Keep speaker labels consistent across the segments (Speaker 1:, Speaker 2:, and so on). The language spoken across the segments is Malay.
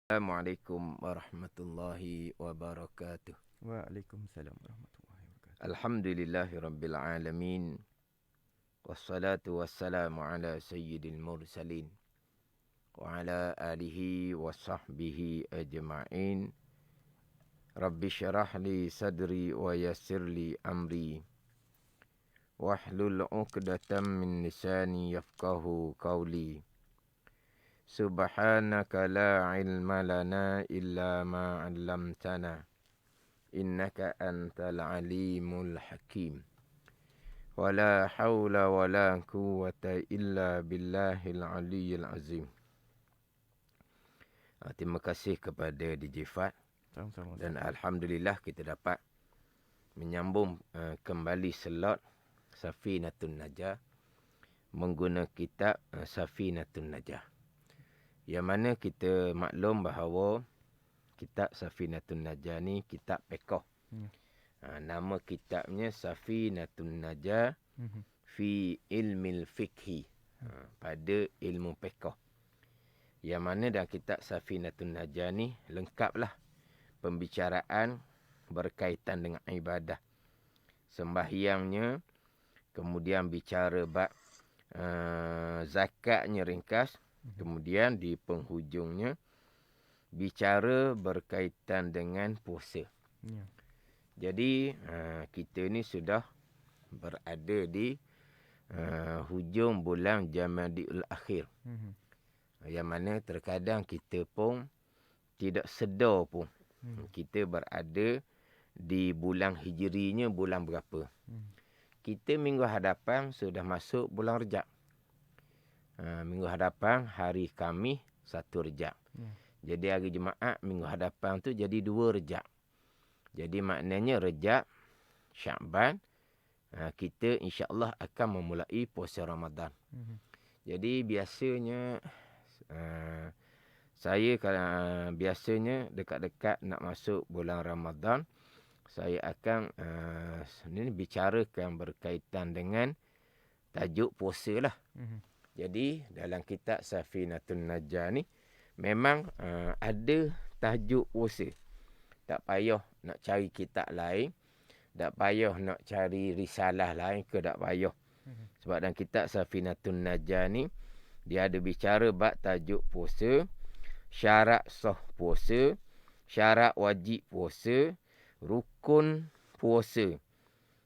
Speaker 1: Assalamualaikum warahmatullahi wabarakatuh.
Speaker 2: Waalaikumsalam warahmatullahi wabarakatuh.
Speaker 1: Alhamdulillahirabbil alamin. Wassalatu wassalamu ala sayyidil mursalin wa ala alihi wa sahbihi ajma'in. Rabbi syrah li sadri wa yassir li amri. Wahlul 'uqdatam min lisani yafqahu qawli. Subhanaka la ilma lana illa ma 'allamtana. Innaka antal alimul hakim. Wala hawla wala quwwata illa billahil aliyyil azim. Terima kasih kepada DJ Fat.
Speaker 2: Sama-sama.
Speaker 1: Dan Alhamdulillah kita dapat menyambung kembali slot Safinatun Najah menggunakan kitab Safinatun Najah. Yang mana kita maklum bahawa kitab Safinatun Najah ni kitab fiqh. Nama kitabnya Safinatun Najah fi ilmil fiqhi. Pada ilmu fiqh. Yang mana dalam kitab Safinatun Najah ni lengkaplah pembicaraan berkaitan dengan ibadah. Sembahyangnya, kemudian bicara bab zakatnya ringkas. Kemudian di penghujungnya bicara berkaitan dengan puasa.
Speaker 2: Ya.
Speaker 1: Jadi kita ni sudah berada di hujung bulan Jamadiul Akhir. Yang mana terkadang kita pun tidak sedar pun kita berada di bulan hijrinya bulan berapa. Kita minggu hadapan sudah masuk bulan Rejab. Minggu hadapan hari Khamis 1 Rejab. Jadi hari Jumaat minggu hadapan tu jadi 2 Rejab. Jadi maknanya Rejab, Sya'ban, kita insya-Allah akan memulai puasa Ramadan. Jadi biasanya saya kalau biasanya dekat-dekat nak masuk bulan Ramadan, saya akan bicarakan berkaitan dengan tajuk puasa lah. Jadi dalam kitab Safinatun Najah ni memang ada tajuk puasa. Tak payah nak cari kitab lain, tak payah nak cari risalah lain ke, tak payah. Sebab dalam kitab Safinatun Najah ni dia ada bicara bab tajuk puasa, syarat sah puasa, syarat wajib puasa, rukun puasa,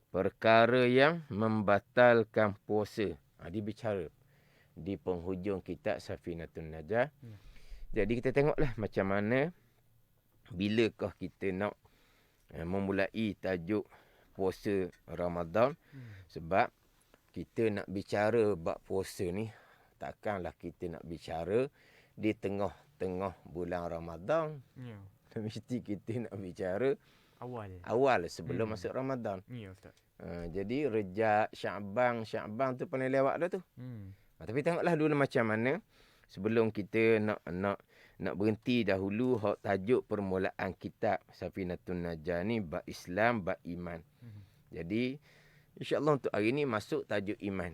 Speaker 1: perkara yang membatalkan puasa. Dia bicara di penghujung kitab Safinatun Najah. Jadi kita tengoklah macam mana bilakah kita nak memulai tajuk puasa Ramadan. Sebab kita nak bicara bab puasa ni, takkanlah kita nak bicara di tengah-tengah bulan Ramadan.
Speaker 2: Ya.
Speaker 1: Mesti kita nak bicara
Speaker 2: Awal
Speaker 1: sebelum masuk Ramadan.
Speaker 2: Ya, Ustaz.
Speaker 1: Jadi Rejab, Sya'ban tu paling lewat dah tu. Tapi tengoklah dulu macam mana sebelum kita nak berhenti dahulu hak tajuk permulaan kitab Safinatun Najah ni bab Islam, bab iman. Jadi insya-Allah untuk hari ni masuk tajuk iman.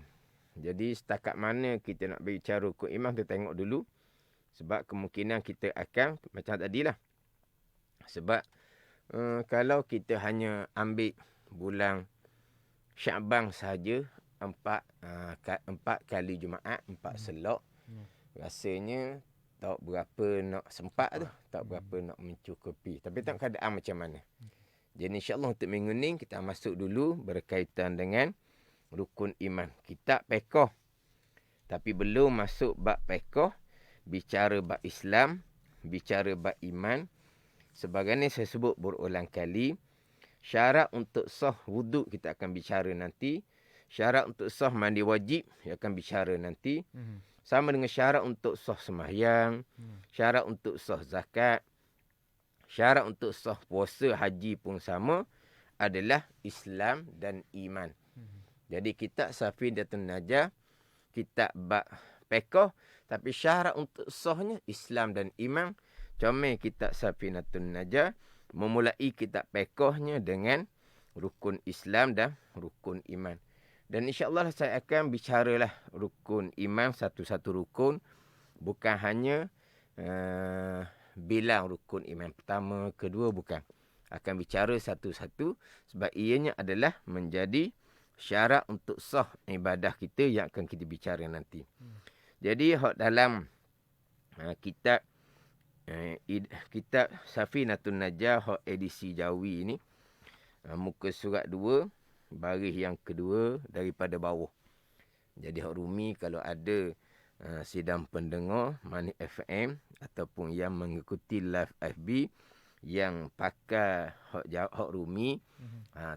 Speaker 1: Jadi setakat mana kita nak bicara ke iman, kita tengok dulu. Sebab kemungkinan kita akan macam tadilah. Sebab kalau kita hanya ambil bulan Sya'ban saja, 4 kali Jumaat, 4 selok, rasanya tak berapa nak sempat tu, tak berapa nak mencukupi. Tapi tengok keadaan macam mana. Jadi insya-Allah untuk minggu ni kita masuk dulu berkaitan dengan rukun iman. Kitab fiqh. Tapi belum masuk bab fiqh, bicara bab Islam, bicara bab iman. Sebagaimana saya sebut berulang kali, syarat untuk sah wuduk kita akan bicara nanti. Syarat untuk sah mandi wajib kita akan bicara nanti. Sama dengan syarat untuk sah sembahyang, syarat untuk sah zakat, syarat untuk sah puasa haji pun sama, adalah Islam dan iman. Jadi kitab Safinatun Najah, kitab bab fiqh, tapi syarat untuk sahnya Islam dan iman. Comel kitab Safinatun Najah memulai kitab fiqhnya dengan rukun Islam dan rukun iman. Dan insya-Allah saya akan bicaralah rukun iman satu-satu rukun, bukan hanya bilang rukun iman pertama, kedua, bukan. Akan bicara satu-satu sebab ianya adalah menjadi syarat untuk sah ibadah kita yang akan kita bicara nanti. Jadi dalam kitab Safinatun Najah edisi Jawi ini, muka surat 2, baris yang kedua daripada bawah. Jadi Rumi kalau ada sidang pendengar Manik FM ataupun yang mengikuti live FB yang pakai hak Rumi,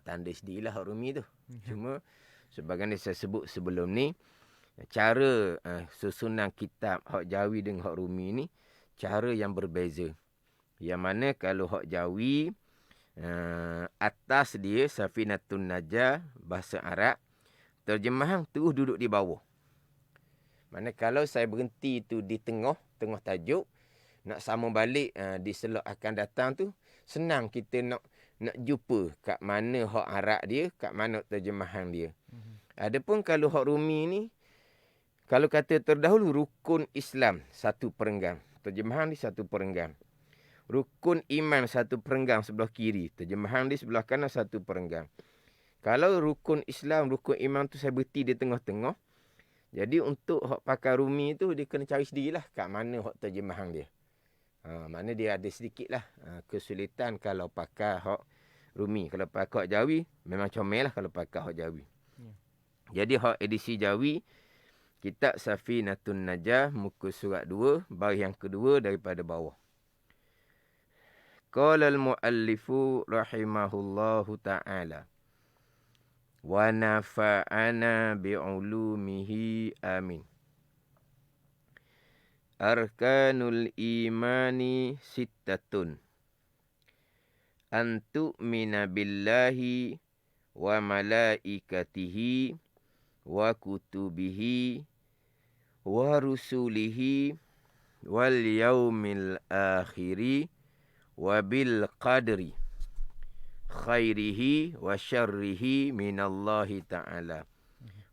Speaker 1: tanda sendirilah hak Rumi tu. Cuma sebagaimana saya sebut sebelum ni, cara susunan kitab hak Jawi dengan hak Rumi ni cara yang berbeza. Yang mana kalau hak Jawi, atas dia Safinatun Najah bahasa Arab, terjemahan terus duduk di bawah. Mana kalau saya berhenti tu di tengah tajuk, nak sambung balik di slot akan datang tu, senang kita nak jumpa kat mana hak Arab dia, kat mana terjemahan dia. Adapun kalau hak Rumi ni, kalau kata terdahulu rukun Islam satu perenggan, terjemahan di satu perenggan. Rukun iman satu perenggan sebelah kiri, terjemahan di sebelah kanan satu perenggan. Kalau rukun Islam, rukun iman tu saya berhenti di tengah-tengah. Jadi untuk hak pakai Rumi tu dia kena cari sendirilah kat mana hak terjemahan dia. Mana dia ada sedikitlah kesulitan kalau pakai hak Rumi. Kalau pakai hak Jawi memang comel lah kalau pakai hak Jawi. Jadi hak edisi Jawi, kitab Safinatun Najah, muka surat 2, baris yang kedua daripada bawah. Qala al-muallifu rahimahullahu ta'ala wa nafa'ana bi'ulumihi amin. Arkanul imani sittatun. An tu'mina billahi wa malaikatihi wa kutubihi wa rusulihi wal yaumil akhiri wa bil qadri khairihi wa syarrihi minallahi ta'ala.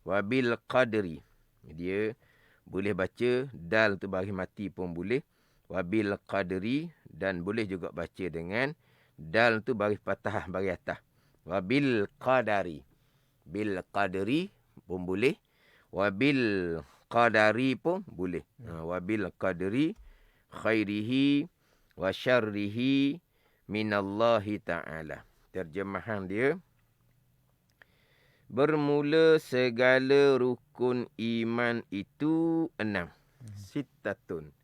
Speaker 1: Wa bil qadri. Dia boleh baca dal tu baris mati pun boleh. Wa bil qadri, dan boleh juga baca dengan dal tu baris patah baris atas. Wa bil qadari. Bil qadri pun boleh. Wa bil qadari pun boleh. Wa bil qadri khairihi wa syarrihi minallahi ta'ala. Terjemahan dia, bermula segala rukun iman itu 6. Sittatun.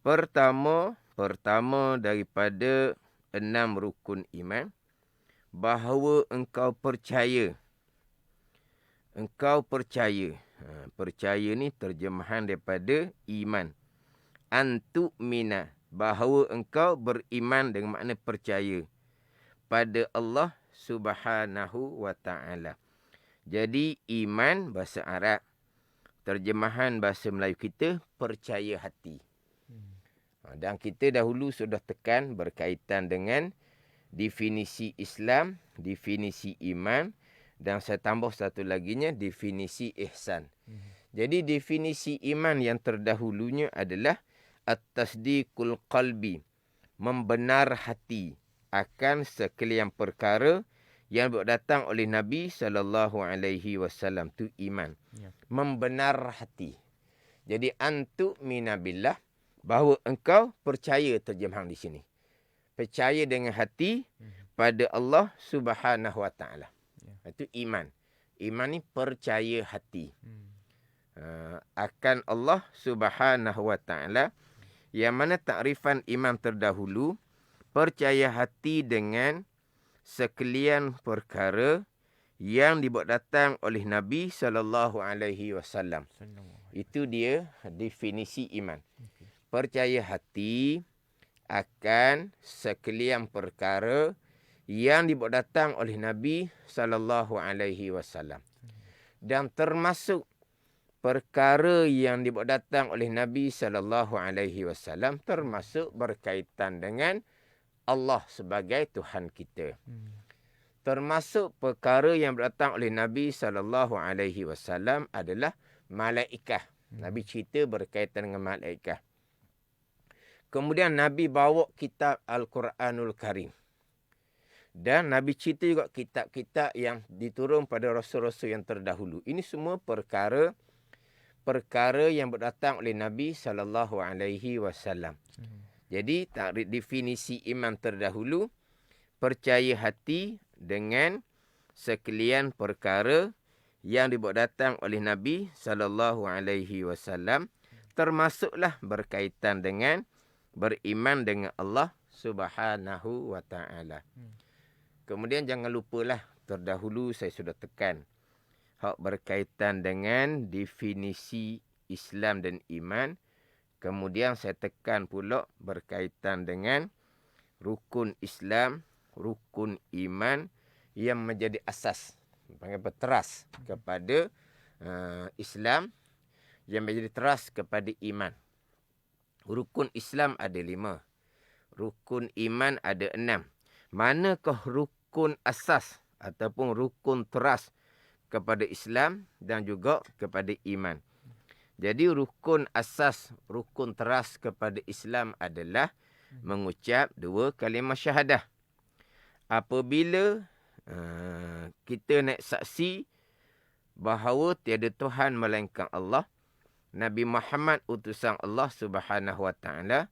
Speaker 1: Pertama daripada 6 rukun iman, bahawa engkau percaya. Engkau percaya. Percaya ni terjemahan daripada iman. Antu'mina, bahawa engkau beriman dengan makna percaya pada Allah Subhanahu wa ta'ala. Jadi iman bahasa Arab, terjemahan bahasa Melayu kita percaya hati. Dan kita dahulu sudah tekan berkaitan dengan definisi Islam, definisi iman, dan saya tambah satu laginya definisi ihsan. Jadi definisi iman yang terdahulunya adalah at-tasdiqul qalbi, membenar hati akan sekalian perkara yang datang oleh Nabi SAW. Tu iman. Membenar hati. Jadi antu minabillah, bahawa engkau percaya, terjemahan di sini. Percaya dengan hati pada Allah Subhanahu wa ta'ala. Itu iman. Iman ni percaya hati. Akan Allah Subhanahu wa ta'ala, yang mana takrifan iman terdahulu, percaya hati dengan sekalian perkara yang dibawa datang oleh Nabi SAW. Itu dia definisi iman. Percaya hati akan sekalian perkara yang dibawa datang oleh Nabi SAW. Dan termasuk perkara yang dibawa datang oleh Nabi SAW termasuk berkaitan dengan Allah sebagai Tuhan kita. Termasuk perkara yang datang oleh Nabi SAW adalah malaikat. Nabi cerita berkaitan dengan malaikat. Kemudian Nabi bawa kitab Al-Quranul Karim. Dan Nabi cerita juga kitab-kitab yang diturun pada rasul-rasul yang terdahulu. Ini semua perkara yang berdatang oleh Nabi SAW. Jadi definisi iman terdahulu, percaya hati dengan sekalian perkara yang dibawa datang oleh Nabi SAW, termasuklah berkaitan dengan beriman dengan Allah Subhanahu wa taala. Kemudian jangan lupalah, terdahulu saya sudah tekan hak berkaitan dengan definisi Islam dan iman. Kemudian saya tekan pula berkaitan dengan rukun Islam, rukun iman yang menjadi asas, panggil teras kepada Islam, yang menjadi teras kepada iman. Rukun Islam ada 5. Rukun iman ada 6. Manakah rukun asas ataupun rukun teras kepada Islam dan juga kepada iman? Jadi rukun asas, rukun teras kepada Islam adalah mengucap 2 kalimah syahadah. Apabila kita nak saksi bahawa tiada Tuhan melainkan Allah, Nabi Muhammad utusan Allah Subhanahu wa taala,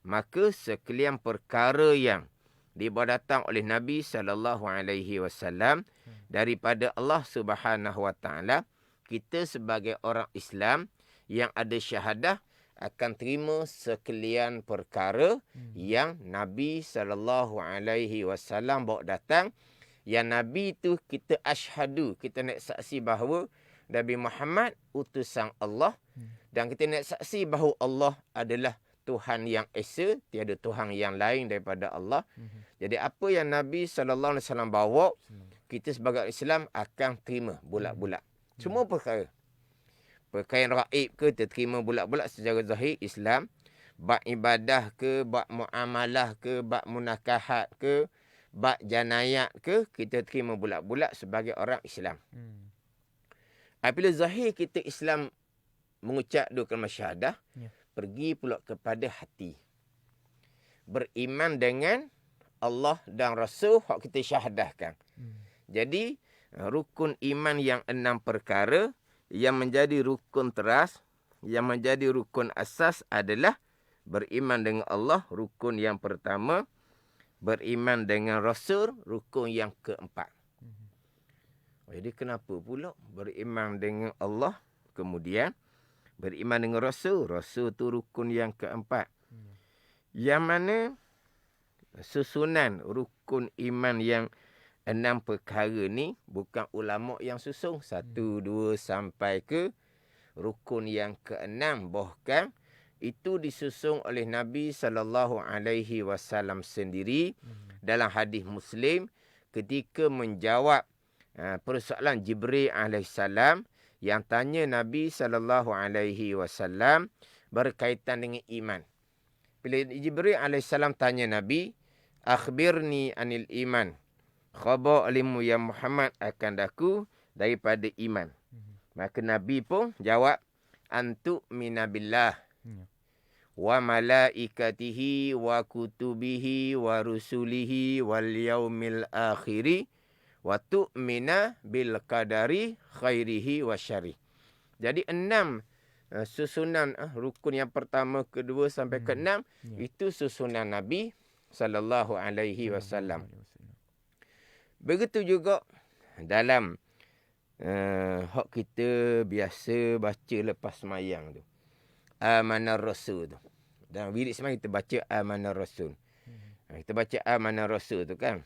Speaker 1: maka sekalian perkara yang dibawa datang oleh Nabi SAW daripada Allah Subhanahu wa taala, kita sebagai orang Islam yang ada syahadah akan terima sekalian perkara yang Nabi SAW bawa datang. Yang Nabi itu kita asyhadu, kita nak saksi bahawa Nabi Muhammad utusan Allah, dan kita nak saksi bahawa Allah adalah Tuhan yang esa, tiada Tuhan yang lain daripada Allah. Jadi apa yang Nabi SAW bawa, kita sebagai Islam akan terima bulat-bulat. Semua perkara. Perkara yang raib ke, kita terima bulat-bulat secara zahir Islam. Bab ibadah ke, bab muamalah ke, bab munakahat ke, bab janayat ke, kita terima bulat-bulat sebagai orang Islam. Apabila zahir kita Islam mengucap 2 kalimah syahadah, pergi pula kepada hati. Beriman dengan Allah dan Rasul hak kita syahadahkan. Jadi rukun iman yang 6 perkara yang menjadi rukun teras, yang menjadi rukun asas adalah beriman dengan Allah, rukun yang pertama. Beriman dengan Rasul, rukun yang keempat. Jadi kenapa pula beriman dengan Allah, kemudian beriman dengan Rasul? Rasul tu rukun yang keempat. Yang mana susunan rukun iman yang 6 perkara ni bukan ulama yang susung 1, 2 sampai ke rukun yang ke-6. Bahkan itu disusung oleh Nabi SAW sendiri dalam hadis Muslim ketika menjawab persoalan Jibril alaihissalam yang tanya Nabi SAW berkaitan dengan iman. Bila Jibril alaihissalam tanya Nabi, akhbirni anil iman. Khabar alimu ya Muhammad akan daku daripada iman. Maka Nabi pun jawab, antu minabillah wa malaikatihi wa kutubihi wa rusulihi wal yaumil akhiri wa tu'mina bil qadari khairihi wa syarih. Jadi 6 susunan rukun yang pertama, kedua sampai ke-6 itu susunan Nabi SAW. Begitu juga dalam hak kita biasa baca lepas semayang tu, Amanar Rasul tu. Dalam wirid semayang kita baca Amanar Rasul. Kita baca Amanar Rasul tu kan.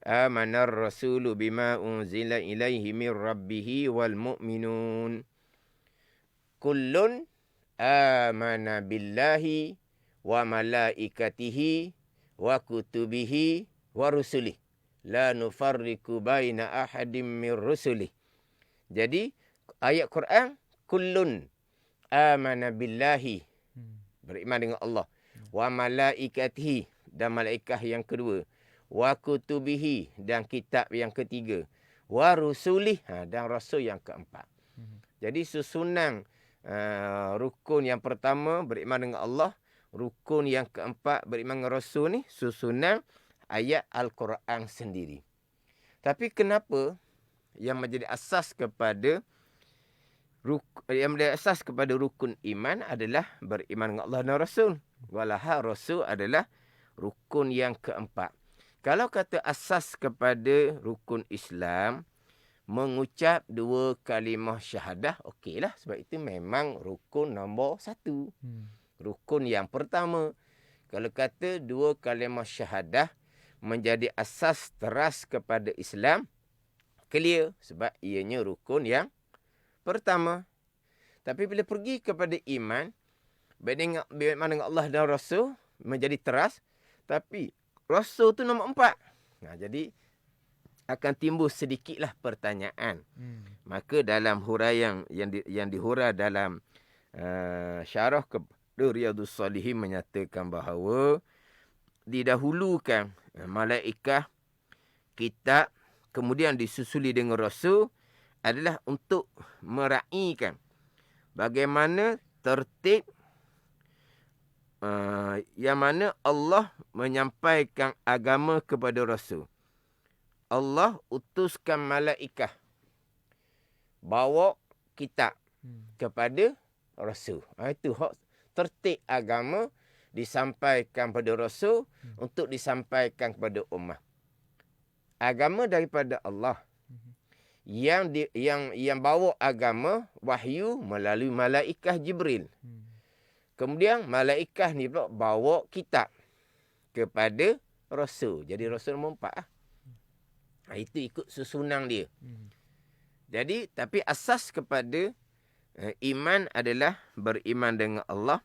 Speaker 1: Amanar Rasulu bima unzila ilaihi min rabbihi wal mu'minun. Kullun amana billahi wa malaikatihi wa kutubihi wa rusulih. La nufarriku baina ahadim min rusulih. Jadi ayat Quran, kullun amana billahi, beriman dengan Allah, wa malaikatihi, dan malaikat yang kedua, wa kutubihi, dan kitab yang ketiga, wa rusulih, dan rasul yang keempat. Jadi susunan rukun yang pertama beriman dengan Allah, rukun yang keempat beriman dengan Rasul ni susunan ayat Al-Quran sendiri. Tapi kenapa yang menjadi asas kepada rukun iman adalah beriman dengan Allah dan Rasul. Walahal Rasul adalah rukun yang keempat. Kalau kata asas kepada rukun Islam, mengucap 2 kalimah syahadah, okeylah. Sebab itu memang rukun nombor 1. Rukun yang pertama. Kalau kata 2 kalimah syahadah menjadi asas teras kepada Islam, clear. Sebab ianya rukun yang pertama. Tapi bila pergi kepada iman, beriman dengan Allah dan Rasul menjadi teras. Tapi Rasul tu nombor 4. Jadi akan timbul sedikitlah pertanyaan. Maka dalam huraian yang dihura dalam syarah kepada Riyadhus Shalihin menyatakan bahawa didahulukan malaikat, kitab, kemudian disusuli dengan Rasul adalah untuk meraihkan bagaimana tertib yang mana Allah menyampaikan agama kepada Rasul. Allah utuskan malaikat bawa kitab kepada Rasul. Itu hak tertib agama disampaikan pada Rasul untuk disampaikan kepada ummah. Agama daripada Allah. Yang bawa agama wahyu melalui malaikat Jibril. Kemudian malaikat ni pula bawa kitab kepada Rasul. Jadi Rasul nombor 4 lah. Itu ikut susunan dia. Jadi tapi asas kepada iman adalah beriman dengan Allah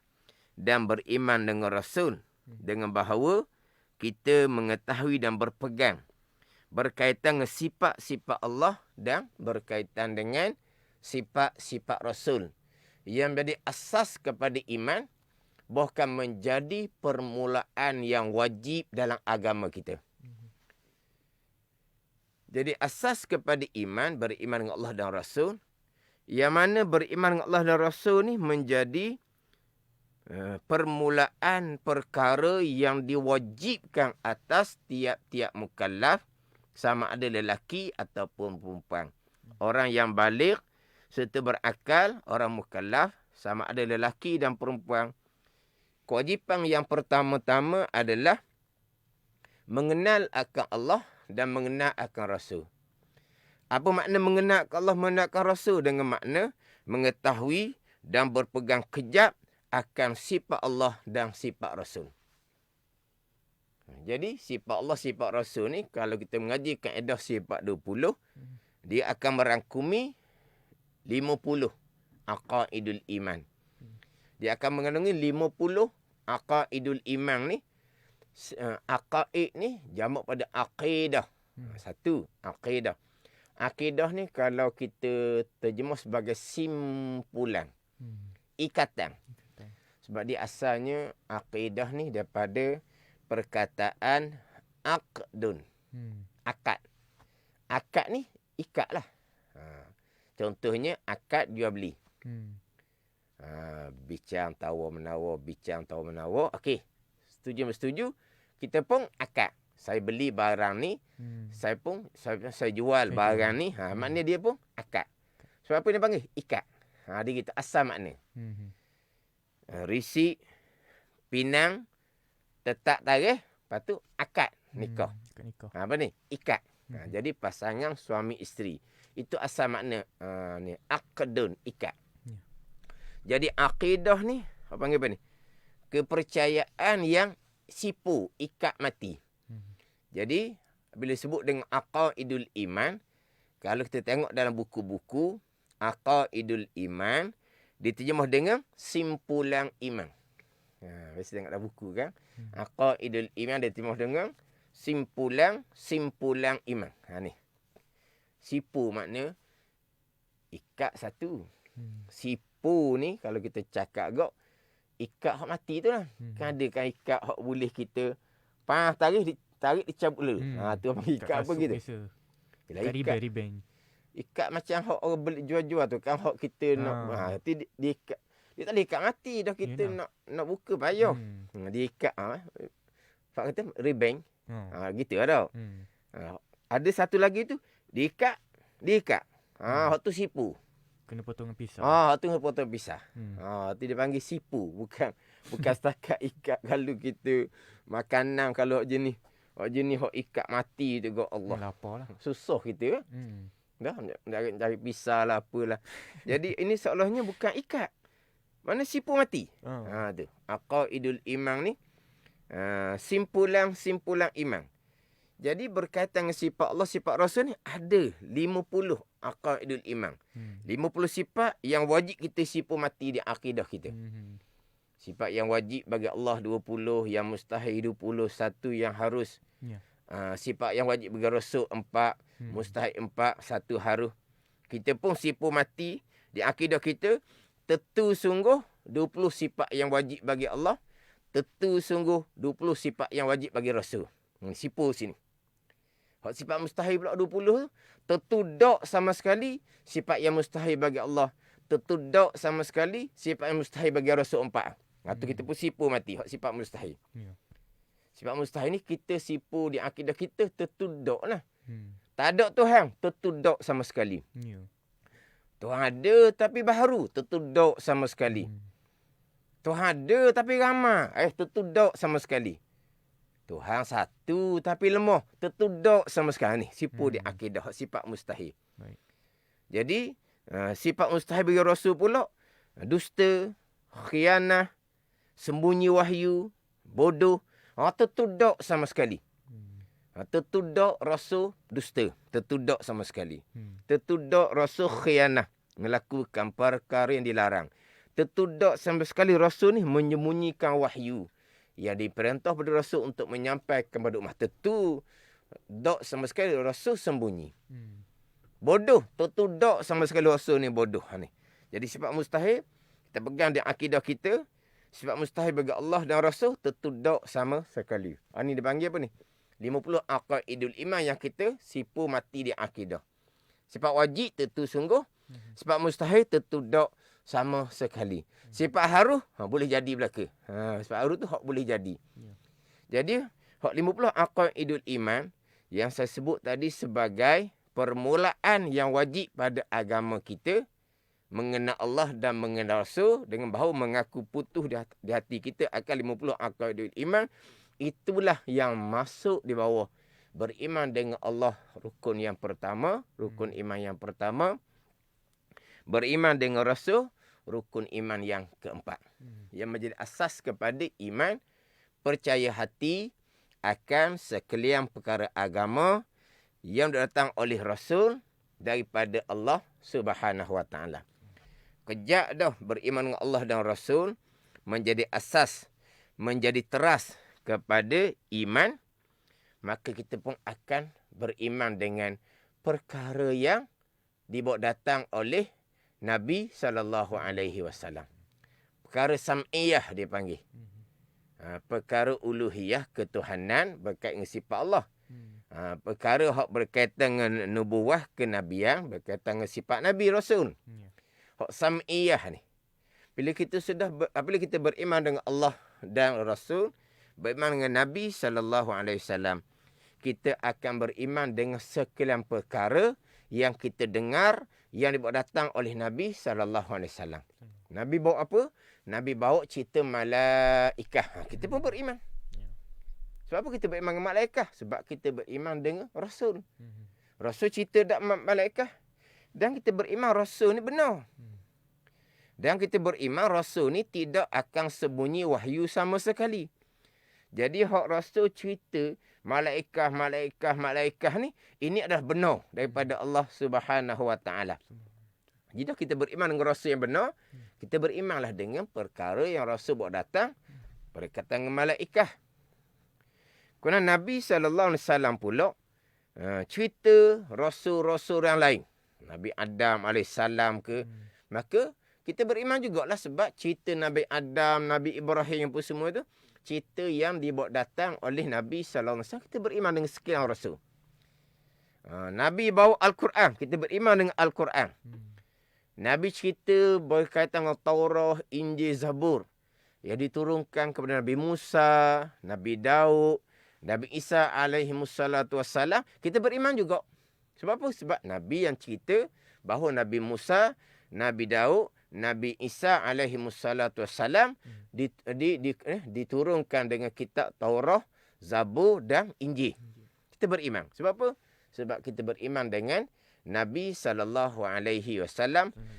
Speaker 1: dan beriman dengan Rasul. Dengan bahawa kita mengetahui dan berpegang berkaitan dengan sifat-sifat Allah dan berkaitan dengan sifat-sifat Rasul. Yang menjadi asas kepada iman, bahkan menjadi permulaan yang wajib dalam agama kita. Jadi asas kepada iman, beriman dengan Allah dan Rasul. Yang mana beriman dengan Allah dan Rasul ni menjadi permulaan perkara yang diwajibkan atas tiap-tiap mukallaf, sama ada lelaki ataupun perempuan. Orang yang baligh serta berakal, orang mukallaf, sama ada lelaki dan perempuan. Kewajipan yang pertama-tama adalah mengenal akan Allah dan mengenal akan Rasul. Apa makna mengenal akan Allah, mengenal akan Rasul? Dengan makna mengetahui dan berpegang kejap akan sifat Allah dan sifat Rasul. Jadi sifat Allah, sifat Rasul ni, kalau kita mengaji kaedah sifat 20, dia akan merangkumi 50 aqaidul iman. Dia akan mengandungi 50 aqaidul iman ni. Aqaid ni jamak pada aqidah. Satu, aqidah. Aqidah ni kalau kita terjemah sebagai simpulan, ikatan. Sebab dia asalnya aqidah ni daripada perkataan aqdun. Akad. Akad ni ikat lah. Contohnya akad jual beli. Bincang tawar menawar, bincang tawar menawar. Okey. Setuju. Kita pun akad. Saya beli barang ni, saya jual barang ni. Maknanya dia pun akad. Sebab apa dia panggil? Ikat. Dia kita asal makna. Risik, pinang, tetap tarikh, lepas tu akad nikah. Apa ni? Ikat. Jadi pasangan suami isteri. Itu asal makna ni aqdun, ikat. Jadi akidah ni, apa panggil apa ni? Kepercayaan yang sipu, ikat mati. Jadi bila sebut dengan aqaidul iman, kalau kita tengok dalam buku-buku, aqaidul iman diterjemah dengan simpulan iman. Biasa tengok dalam buku kan. Aqaidul iman diterjemah dengan simpulan iman. Ni. Sipu makna ikat satu. Sipu ni kalau kita cakap agak, ikat hak mati tu lah. Kan ada kan ikat hak boleh kita tarik dicabut dulu. Tu apa ikat apa gitu. Ikat riben. Ikat macam hak orang beli jual-jual tu kan, hak kita nak nanti diikat Dia tak boleh ikat mati dah kita nak buka payah. Dia ikat Pak kata rebeng. Gitu lah tau. Ada satu lagi tu diikat. Hak tu sipu.
Speaker 2: Kena potongan pisau.
Speaker 1: Hak tu kena potong pisah. Tu dia panggil sipu, bukan setakat ikat kalau kita makanan kalau hak jenis hak ikat mati tu go Allah.
Speaker 2: Lapar lah.
Speaker 1: Susah kita. Dah cari pisah lah apalah. Jadi ini seolahnya bukan ikat. Mana sipu mati. Tu. Aqaidul iman ni simpulan iman. Jadi berkaitan dengan sifat Allah, sifat Rasul ni ada 50 aqaidul iman. 50 sifat yang wajib kita sipu mati di akidah kita. Sifat yang wajib bagi Allah 20, yang mustahil 20, satu yang harus. Sifat yang wajib bagi Rasul 4, mustahil 4, satu harus. Kita pun sipu mati di akidah kita. Tentu sungguh 20 sifat yang wajib bagi Allah. Tentu sungguh 20 sifat yang wajib bagi Rasul. Sipu sini. Hak sifat mustahil pula 20 tu. Tentu dok sama sekali sifat yang mustahil bagi Allah. Tentu dok sama sekali sifat yang mustahil bagi Rasul 4. Tu kita pun sipu mati. Hak sifat mustahil. Sifat mustahil ni kita sipu di akidah kita. Tentu dok lah. Tak ada Tuhan. Tentu dok sama sekali. Tuhan ada tapi baharu. Tentu dok sama sekali. Tuhan ada tapi ramai. Tentu dok sama sekali. Tuhan satu tapi lemah. Tentu dok sama sekali. Ni sipu di akidah. Sifat mustahil.
Speaker 2: Baik.
Speaker 1: Jadi sifat mustahil bagi Rasul pula. Dusta, khianah, sembunyi wahyu, bodoh. Tentu dok sama sekali. Tentu dok Rasul dusta. Tentu dok sama sekali. Tentu dok Rasul khianah. Melakukan perkara yang dilarang. Tentu dok sama sekali Rasul ni menyembunyikan wahyu. Yang diperintah pada Rasul untuk menyampaikan kepada umat. Tentu dok sama sekali Rasul sembunyi. Bodoh. Tentu dok sama sekali Rasul ni bodoh. Ni. Jadi sifat mustahil, kita pegang di akidah kita. Sifat mustahil bagi Allah dan Rasul, tentu dok sama sekali. Ni dipanggil apa ni? 50 aqaidul iman yang kita sipu mati di akidah. Sifat wajib tentu sungguh. Sifat mustahil tentu dok sama sekali. Sifat haruh boleh jadi belaka. Sifat haruh tu hak boleh jadi. Jadi hak 50 aqaidul iman yang saya sebut tadi sebagai permulaan yang wajib pada agama kita, mengenal Allah dan mengenal Rasul dengan bahawa mengaku putus di hati kita akan 50 aqaidul iman. Itulah yang masuk di bawah beriman dengan Allah, rukun yang pertama, rukun iman yang pertama. Beriman dengan Rasul, rukun iman yang keempat. Yang menjadi asas kepada iman, percaya hati akan sekalian perkara agama yang datang oleh Rasul daripada Allah Subhanahu Wa Taala. Kejak dah beriman dengan Allah dan Rasul menjadi asas, menjadi teras kepada iman, maka kita pun akan beriman dengan perkara yang dibawa datang oleh Nabi SAW. Perkara sam'iyah dia panggil. Perkara uluhiyah, ketuhanan berkaitan dengan sifat Allah. Perkara hak berkaitan dengan nubuwah, kenabian, berkaitan dengan sifat Nabi Rasul. Hak sam'iyah ni. Bila kita beriman dengan Allah dan Rasul, beriman dengan Nabi SAW, kita akan beriman dengan sekalian perkara yang kita dengar, yang dibawa datang oleh Nabi SAW. Nabi bawa apa? Nabi bawa cerita malaikah. Kita pun beriman. Sebab apa kita beriman dengan malaikah? Sebab kita beriman dengan Rasul. Rasul cerita tak malaikah. Dan kita beriman Rasul ni benar. Dan kita beriman Rasul ni tidak akan sembunyi wahyu sama sekali. Jadi hak Rasul cerita malaikah ni, ini adalah benar daripada Allah Subhanahu Wa Taala. Jika kita beriman dengan Rasul yang benar, kita berimanlah dengan perkara yang Rasul bawa datang berkaitan dengan malaikah. Kerana Nabi SAW pula cerita Rasul-Rasul yang lain. Nabi Adam AS ke. Maka kita beriman jugalah sebab cerita Nabi Adam, Nabi Ibrahim pun semua tu, cerita yang dibawa datang oleh Nabi SAW. Kita beriman dengan sekian Rasul. Nabi bawa Al-Quran. Kita beriman dengan Al-Quran. Nabi cerita berkaitan dengan Taurah, Injil, Zabur yang diturunkan kepada Nabi Musa, Nabi Daud, Nabi Isa alaihimussalatu wassalam. Kita beriman juga. Sebab apa? Sebab Nabi yang cerita bahawa Nabi Musa, Nabi Daud, Nabi Isa alaihimussalatu wassalam diturunkan dengan kitab Taurah, Zabur dan Injil. Kita beriman. Sebab apa? Sebab kita beriman dengan Nabi SAW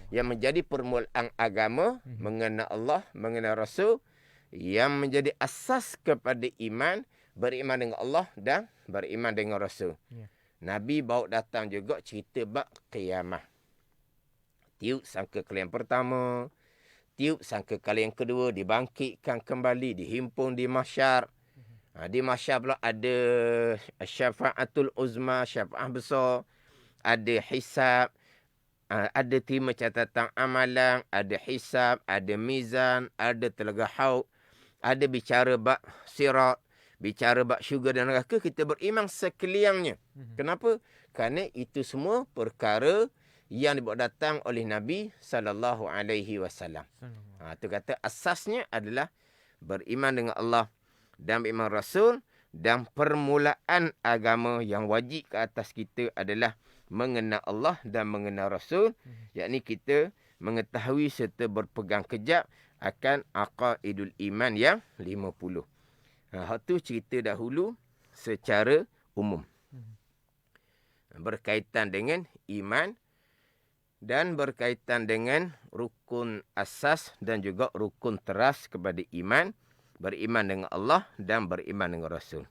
Speaker 1: yang menjadi permulaan agama, mengenal Allah, mengenal Rasul, yang menjadi asas kepada iman, beriman dengan Allah dan beriman dengan Rasul.
Speaker 2: Ya.
Speaker 1: Nabi bawa datang juga cerita bab qiyamah. Tiup sangkakala yang pertama, tiup sangkakala yang kedua, dibangkitkan kembali, dihimpun di mahsyar. Di mahsyar pula ada syafa'atul uzma, syafa'ah besar, ada hisab, ada terima catatan amalan, ada hisab, ada mizan, ada telaga haud, ada bicara bab sirat, bicara bab syurga dan neraka. Kita beriman sekaliannya. Kenapa? Kerana itu semua perkara yang dibawa datang oleh Nabi SAW. Itu kata asasnya adalah beriman dengan Allah dan beriman Rasul, dan permulaan agama yang wajib ke atas kita adalah mengenal Allah dan mengenal Rasul, yakni kita mengetahui serta berpegang kejap akan aqaidul iman yang 50. Hak tu cerita dahulu secara umum. Berkaitan dengan iman dan berkaitan dengan rukun asas dan juga rukun teras kepada iman, beriman dengan Allah dan beriman dengan Rasul.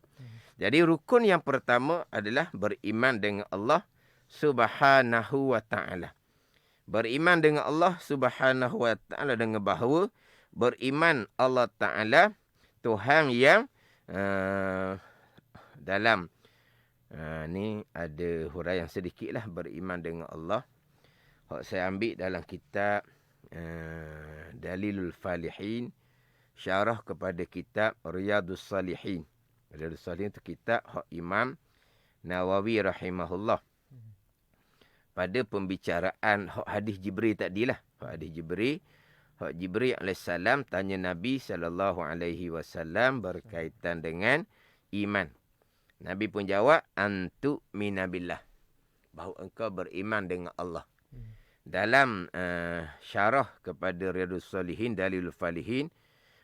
Speaker 1: Jadi rukun yang pertama adalah beriman dengan Allah Subhanahu wa ta'ala. Beriman dengan Allah Subhanahu wa ta'ala dengan bahawa beriman Allah Ta'ala Tuhan yang dalam ni ada huraian sedikitlah beriman dengan Allah. Saya ambil dalam kitab Dalilul Falihin, syarah kepada kitab Riyadus Salihin. Riyadus Salihin itu kitab hak Imam Nawawi rahimahullah. Pada pembicaraan hak hadis Jibril tadilah. Hak hadis Jibril. Hak Jibril AS tanya Nabi SAW berkaitan dengan iman. Nabi pun jawab, antu minabillah. Bahawa engkau beriman dengan Allah. Dalam syarah kepada Riyadus Salihin, Dalilul Falihin,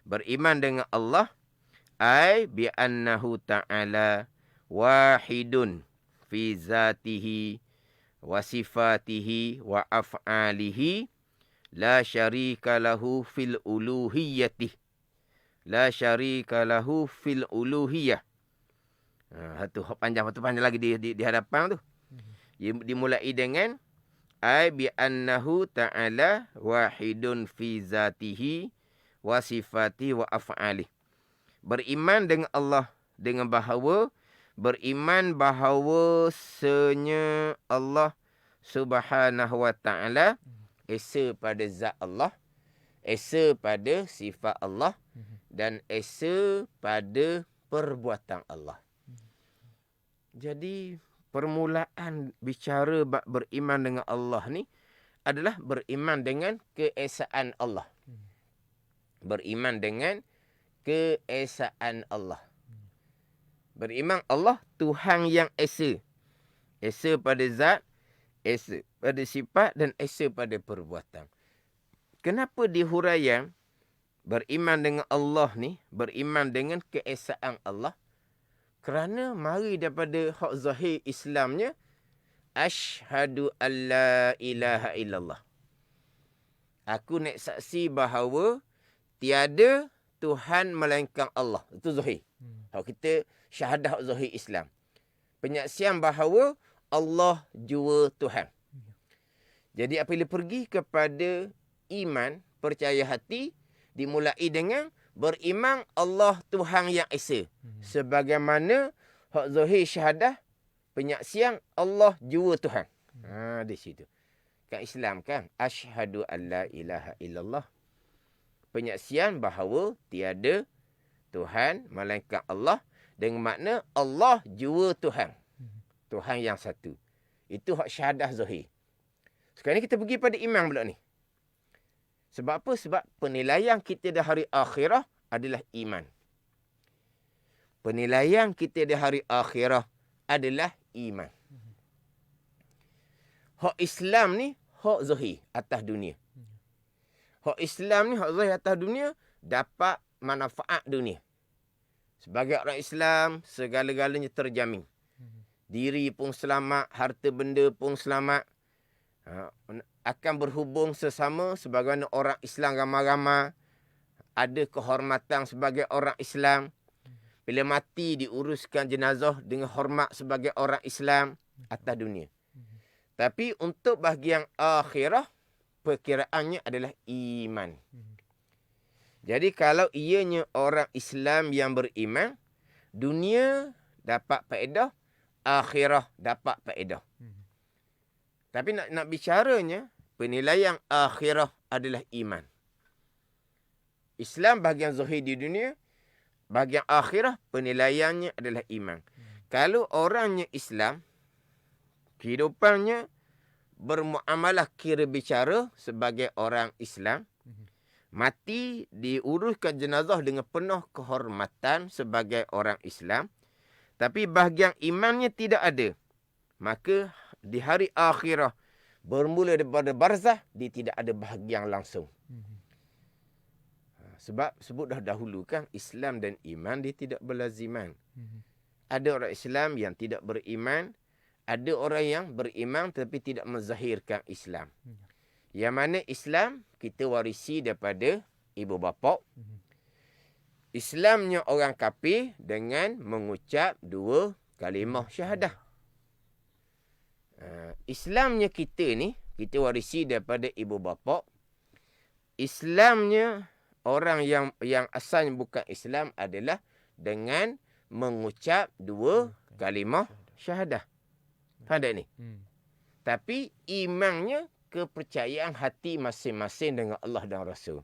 Speaker 1: beriman dengan Allah ay bi annahu ta'ala wahidun fi zatihi wa sifatihi wa af'alihi la syarika lahu fil uluhiyyati. La syarika lahu fil uluhiyyah. Itu panjang lagi di hadapan tu. Dimulai dengan ay bi annahu ta'ala wahidun fi zatihi wa sifatihi wa af'alihi. Beriman dengan Allah dengan bahawa beriman bahawa senya Allah Subhanahu wa ta'ala esa pada zat Allah, esa pada sifat Allah, dan esa pada perbuatan Allah. Jadi permulaan bicara beriman dengan Allah ni adalah beriman dengan keesaan Allah. Beriman dengan keesaan Allah. Beriman Allah Tuhan yang esa. Esa pada zat, esa pada sifat dan esa pada perbuatan. Kenapa dihuraian beriman dengan Allah ni, beriman dengan keesaan Allah? Kerana mari daripada hak zahir Islamnya, asyhadu alla ilaha illallah. Aku nak saksi bahawa tiada Tuhan melainkan Allah. Itu zahir. Kalau kita syahadah zahir Islam. Penyaksian bahawa Allah jua Tuhan. Jadi apabila pergi kepada iman, percaya hati, dimulai dengan beriman Allah Tuhan yang esa. Sebagaimana hak zahir syahadah, penyaksian Allah jua Tuhan. Di situ. Kat Islam kan, asyhadu alla ilaha illallah. Penyaksian bahawa tiada Tuhan melainkan Allah, dengan makna Allah jua Tuhan. Tuhan yang satu. Itu hak syahadah zahir. Sekarang ni kita pergi pada iman pula ni. Sebab apa? Sebab penilaian kita di hari akhirah adalah iman. Penilaian kita di hari akhirah adalah iman. Hak Islam ni, hak zahir atas dunia. Hak Islam ni, hak zahir atas dunia, dapat manfaat dunia. Sebagai orang Islam, segala-galanya terjamin. Diri pun selamat, harta benda pun selamat. Akan berhubung sesama sebagaimana orang Islam ramai-ramai. Ada kehormatan sebagai orang Islam. Bila mati diuruskan jenazah dengan hormat sebagai orang Islam atas dunia. Tapi untuk bahagian akhirah, perkiraannya adalah iman. Jadi kalau ianya orang Islam yang beriman, dunia dapat faedah, akhirah dapat faedah. Tapi nak bicaranya, penilaian akhirah adalah iman. Islam bahagian zahir di dunia, bahagian akhirah penilaiannya adalah iman. Kalau orangnya Islam, kehidupannya bermuamalah kira bicara sebagai orang Islam, mati diuruskan jenazah dengan penuh kehormatan sebagai orang Islam, tapi bahagian imannya tidak ada, maka di hari akhirah bermula daripada barzah, dia tidak ada bahagian langsung. Sebab sebut dah dahulu kan, Islam dan iman dia tidak berlaziman. Ada orang Islam yang tidak beriman, ada orang yang beriman tapi tidak menzahirkan Islam. Yang mana Islam kita warisi daripada ibu bapa. Islamnya orang kafir dengan mengucap 2 kalimah syahadah. Islamnya kita ni, kita warisi daripada ibu bapa. Islamnya orang yang asalnya bukan Islam adalah dengan mengucap 2 kalimah syahadah. Faham tak ni? Tapi imannya kepercayaan hati masing-masing dengan Allah dan Rasul.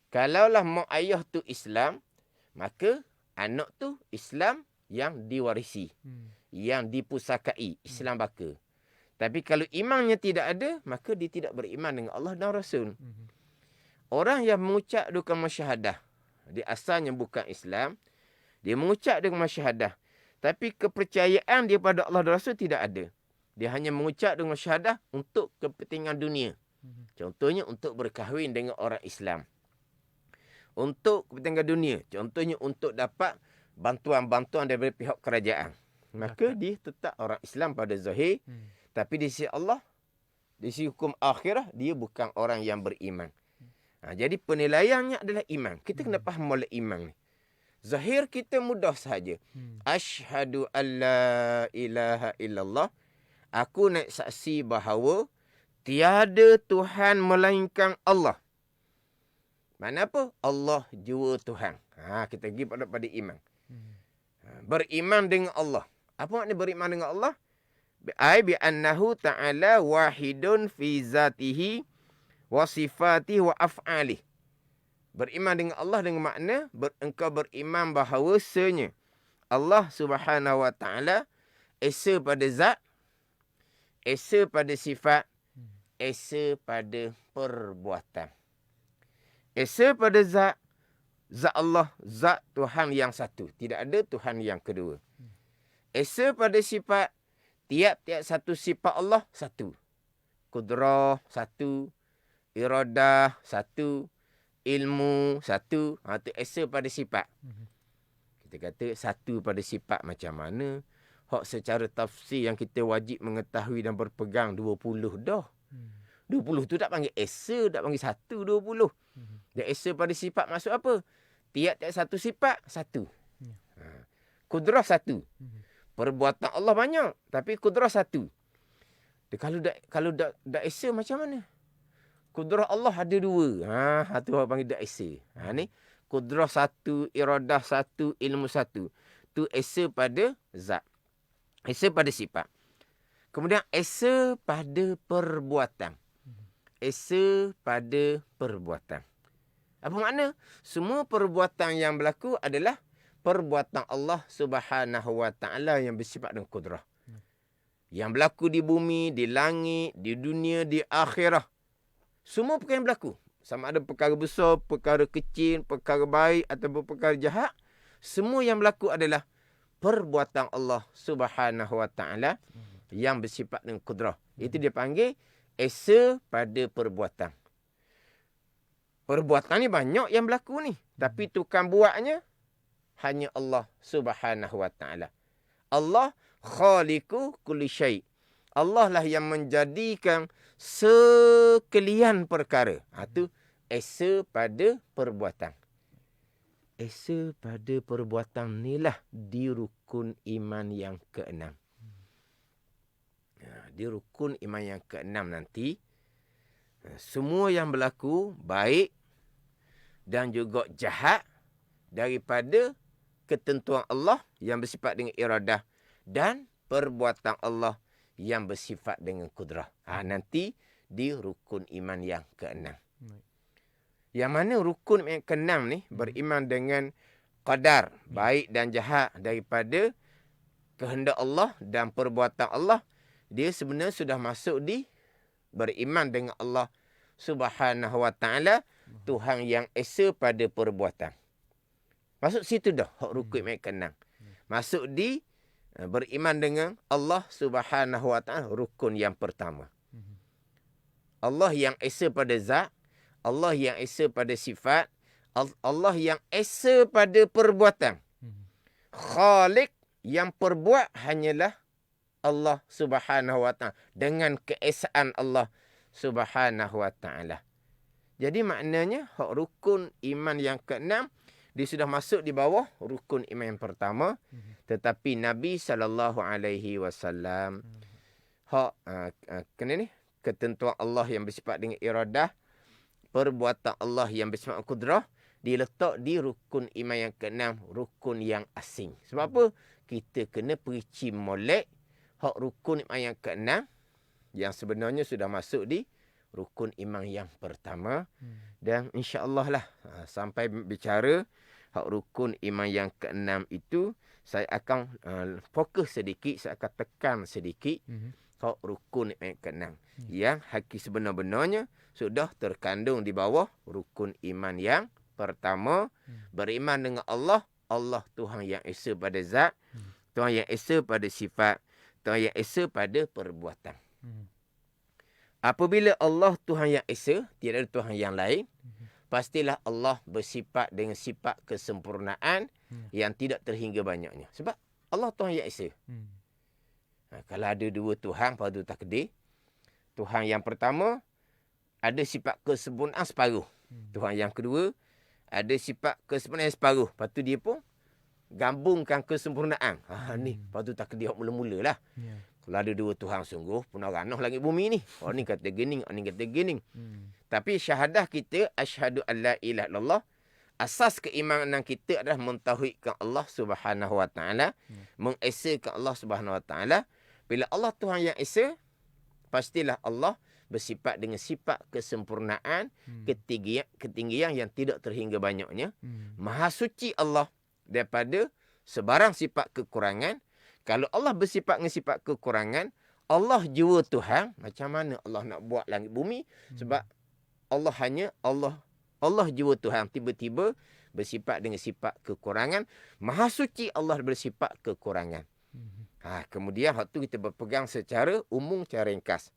Speaker 1: Kalaulah mak ayah tu Islam, maka anak tu Islam yang diwarisi. Yang dipusakai, Islam baka. Tapi kalau imannya tidak ada, maka dia tidak beriman dengan Allah dan Rasul. Orang yang mengucap 2 kalimah syahadah, dia asalnya bukan Islam, dia mengucap 2 kalimah syahadah, tapi kepercayaan dia pada Allah dan Rasul tidak ada. Dia hanya mengucap dengan syahadah untuk kepentingan dunia. Contohnya untuk berkahwin dengan orang Islam. Untuk kepentingan dunia. Contohnya untuk dapat bantuan-bantuan daripada pihak kerajaan. Maka dia tetap orang Islam pada zahir. Tapi di sisi Allah, di sisi hukum akhirah, dia bukan orang yang beriman. Jadi penilaiannya adalah iman. Kita kena faham oleh iman ni. Zahir kita mudah sahaja. Asyhadu an la ilaha illallah. Aku nak saksi bahawa tiada Tuhan melainkan Allah. Mana apa? Allah jua Tuhan. Kita pergi pada iman. Beriman dengan Allah. Apa makna beriman dengan Allah? Bi annahu ta'ala wahidun fi zatihi wa sifatihi wa af'alihi. Beriman dengan Allah dengan makna engkau beriman bahawasanya Allah Subhanahu wa taala esa pada zat, esa pada sifat, esa pada perbuatan. Esa pada zat, zat Allah, zat Tuhan yang satu. Tidak ada Tuhan yang kedua. Esa pada sifat, tiap-tiap satu sifat Allah satu. Kudrah satu, iradah satu, ilmu satu. Itu esa pada sifat. Kita kata satu pada sifat macam mana? Hak secara tafsir yang kita wajib mengetahui dan berpegang 20 dah. 20 tu tak panggil esa, tak panggil satu 20. Dan esa pada sifat maksud apa? Tiap-tiap satu sifat satu. Kudrah satu. Perbuatan Allah banyak, tapi kudrah satu. Kalau dak esa macam mana? Kudrah Allah ada 2. Tu orang panggil dak esa. Ni kudrah satu, iradah satu, ilmu satu. Tu esa pada zat. Esa pada sifat. Kemudian esa pada perbuatan. Esa pada perbuatan. Apa makna? Semua perbuatan yang berlaku adalah perbuatan Allah Subhanahu wa taala yang bersifat dengan kudrah. Yang berlaku di bumi, di langit, di dunia, di akhirah. Semua perkara yang berlaku. Sama ada perkara besar, perkara kecil, perkara baik ataupun perkara jahat. Semua yang berlaku adalah perbuatan Allah Subhanahu Wa Taala yang bersifat dengan kudrah. Itu dia panggil esa pada perbuatan. Perbuatan ni banyak yang berlaku ni. Tapi tukang buatnya hanya Allah Subhanahu Wa Taala. Allah khaliqu kulli syai'. Allah lah yang menjadikan sekalian perkara. Itu esa pada perbuatan. Esa pada perbuatan inilah di rukun iman yang keenam. Di rukun iman yang keenam nanti, semua yang berlaku baik dan juga jahat daripada ketentuan Allah yang bersifat dengan iradah dan perbuatan Allah yang bersifat dengan kudrah. Nanti di rukun iman yang keenam. Yang mana rukun yang keenam ni beriman dengan qadar, baik dan jahat daripada kehendak Allah dan perbuatan Allah. Dia sebenarnya sudah masuk di beriman dengan Allah Subhanahu Wa Taala, Tuhan yang esa pada perbuatan. Masuk situ dah rukun yang keenam. Masuk di beriman dengan Allah Subhanahu Wa Taala, rukun yang pertama. Allah yang esa pada zat, Allah yang esa pada sifat, Allah yang esa pada perbuatan. Khaliq yang perbuat hanyalah Allah Subhanahu Wa Taala dengan keesaan Allah Subhanahu Wa Taala. Jadi maknanya rukun iman yang keenam dia sudah masuk di bawah rukun iman yang pertama, tetapi Nabi SAW kena ni ketentuan Allah yang bersifat dengan iradah, perbuatan Allah yang bersifat kudrah diletak di rukun iman yang keenam, rukun yang asing. Sebab apa? Kita kena perici molek rukun iman yang keenam yang sebenarnya sudah masuk di rukun iman yang pertama. Dan insya-Allah lah sampai bicara rukun iman yang keenam itu, saya akan fokus sedikit, saya akan tekan sedikit rukun iman yang keenam yang hakiki sebenar-benarnya sudah terkandung di bawah rukun iman yang pertama. Beriman dengan Allah, Allah Tuhan yang esa pada zat, Tuhan yang esa pada sifat, Tuhan yang esa pada perbuatan. Apabila Allah Tuhan yang esa, tidak ada Tuhan yang lain, pastilah Allah bersifat dengan sifat kesempurnaan yang tidak terhingga banyaknya. Sebab Allah Tuhan yang esa. Kalau ada dua Tuhan, fardu takdir. Tuhan yang pertama ada sifat kesempurnaan separuh. Tuhan yang kedua ada sifat kesempurnaan separuh. Lepas tu dia pun gabungkan kesempurnaan. Ni fardu takdir mula-mula lah. Kalau ada dua Tuhan sungguh, punah ranah langit bumi ni. Orang ni kata gini, orang ni kata gini. Tapi syahadah kita, asyhadu an la ilaha illallah, asas keimanan kita adalah mentauhidkan Allah Subhanahu Wa Taala, mengesakan Allah Subhanahu Wa Taala. Bila Allah Tuhan yang esa, pastilah Allah bersifat dengan sifat kesempurnaan, ketinggian yang tidak terhingga banyaknya. Maha suci Allah daripada sebarang sifat kekurangan. Kalau Allah bersifat dengan sifat kekurangan, Allah jua Tuhan, macam mana Allah nak buat langit bumi? Sebab Allah hanya Allah jua Tuhan, tiba-tiba bersifat dengan sifat kekurangan. Maha suci Allah bersifat kekurangan. Kemudian waktu kita berpegang secara umum, secara ringkas.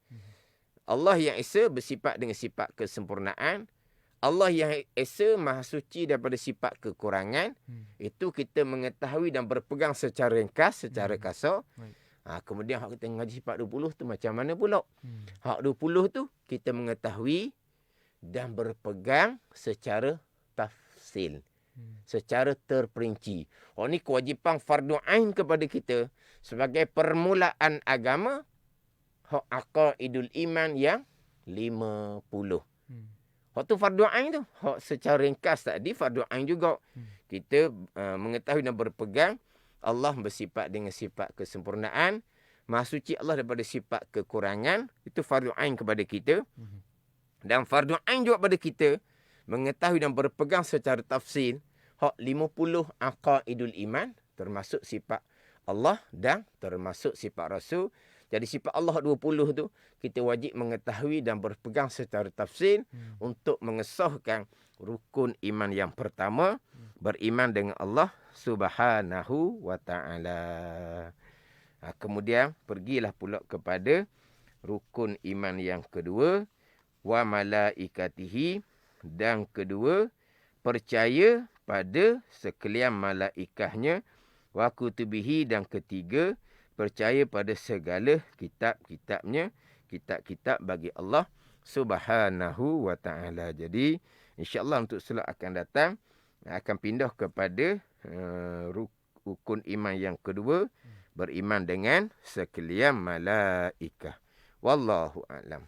Speaker 1: Allah yang esa bersifat dengan sifat kesempurnaan. Allah yang esa maha suci daripada sifat kekurangan. Itu kita mengetahui dan berpegang secara ringkas, secara kasar. Kemudian hak kita mengaji sifat 20 tu macam mana pula? Hak 20 tu kita mengetahui dan berpegang secara tafsil, secara terperinci. Ini kewajipan fardu ain kepada kita sebagai permulaan agama. Hak aqaidul iman yang 50. Waktu fardu ain tu, hak secara ringkas tadi fardu ain juga. Kita mengetahui dan berpegang Allah bersifat dengan sifat kesempurnaan, maha suci Allah daripada sifat kekurangan. Itu fardu ain kepada kita. Dan fardu ain juga pada kita mengetahui dan berpegang secara tafsil hak 50 aqaidul iman, termasuk sifat Allah dan termasuk sifat Rasul. Jadi sifat Allah 20 tu kita wajib mengetahui dan berpegang secara tafsir untuk mengesahkan rukun iman yang pertama, beriman dengan Allah Subhanahu wa taala. Kemudian pergilah pula kepada rukun iman yang kedua, wa malaikatihi, dan kedua percaya pada sekalian malaikatnya, wa kutubihi, dan ketiga percaya pada segala kitab-kitabnya, kitab-kitab bagi Allah Subhanahu wa taala. Jadi insya-Allah untuk slot akan datang akan pindah kepada rukun iman yang kedua, beriman dengan sekalian malaikat. Wallahu a'lam.